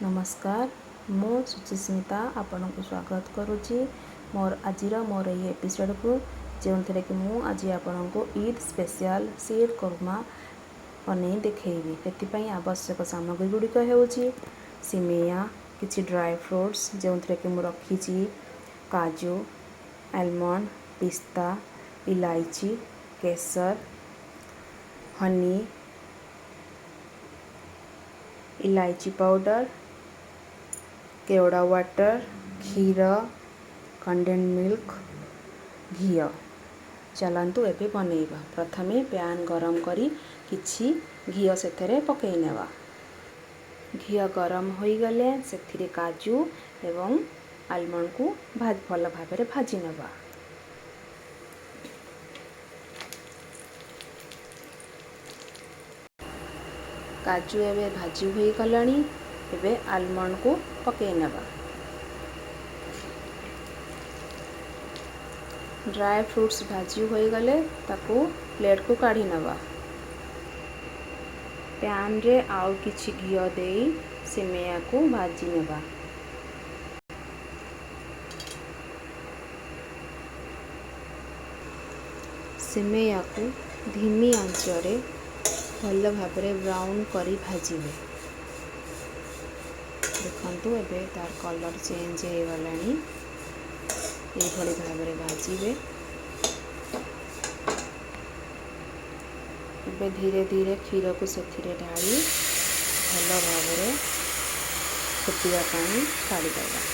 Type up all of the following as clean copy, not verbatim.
नमस्कार मु सुचिस्मिता आपण को स्वागत करुच्ची मोर ये एपिसोड को जो थे कि मु आज आपण को ईद स्पेशल शीर कुरमा बन देखी से आवश्यक सामग्री गुड़िक हो सिमेया किसी ड्राई फ्रूट्स जो थे कि मु रखी काजू आलमंड पिस्ता इलायची केसर हनी इलायची पाउडर केवड़ा वाटर क्षीर कंडेन्ड मिल्क घी चलतु एबे बनैबा। प्रथमे पैन गरम करी किछि घी से पकई नेबा। घी गरम हो गले से काजू एवं आलमंड को भल भाव भाजी नेबा। काजू एवं भाजी हो गलानी एबे आलमंड को पकई नेबा। ड्राई फ्रूट्स भाजी हो गले ताकू प्लेट को काढ़ी नेबा। पैन रे आउ किछि घी देई सिमेया को भाजी नेबा। सिमेया को धीमी आंच रे भल भाव ब्राउन करी भाजिबे। देखंतु एबे तार कलर चेंज हो गलानी ये भाव भाजिबे। एबे धीरे धीरे क्षीर को से ढाली भल भाव फुटिया पानी छाड़ीदेवा।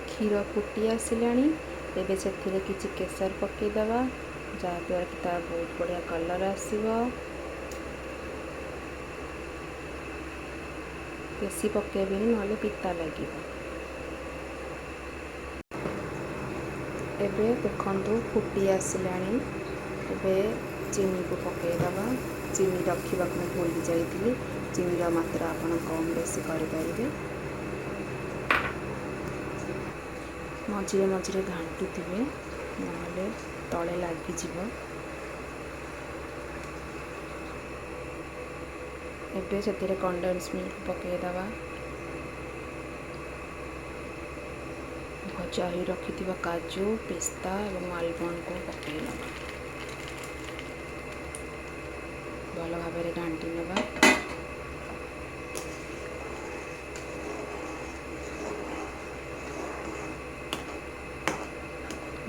क्षीर फुटी आसिलानी एबे से किछि केसर पकईदेवा जहाँद्वारा कि तार बहुत बढ़िया कलर आसीबो। बेसी पकेबेनी नहले पिता लगे। एबे देखंतु फुटी आसिलानी एबे चीनी को पकईदेवा। चीनी रखा भूली जाइए चीनी मात्रा आपण कम बेसी करें। मझे मझे घाटुवे नहले तले लगिଯିବ। एबे से कंडेन्स मिल्क पकईदेवा। भजा ही रखि काजू पिस्ता और आलमंड को पकईना भल भाव घाटी नेबा।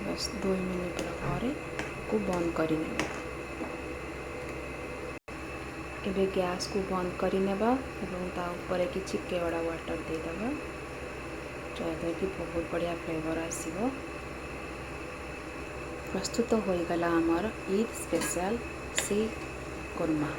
बस 2 मिनिट को बंद कर एबे गैस को बंद कर नेबा एवं ता ऊपर किछि केवड़ा वाटर देदेबा जहाँद्वारा कि बहुत बढ़िया फ्लेवर आसीबो। प्रस्तुत हो गला आमर ईद स्पेशल शीर कुरमा।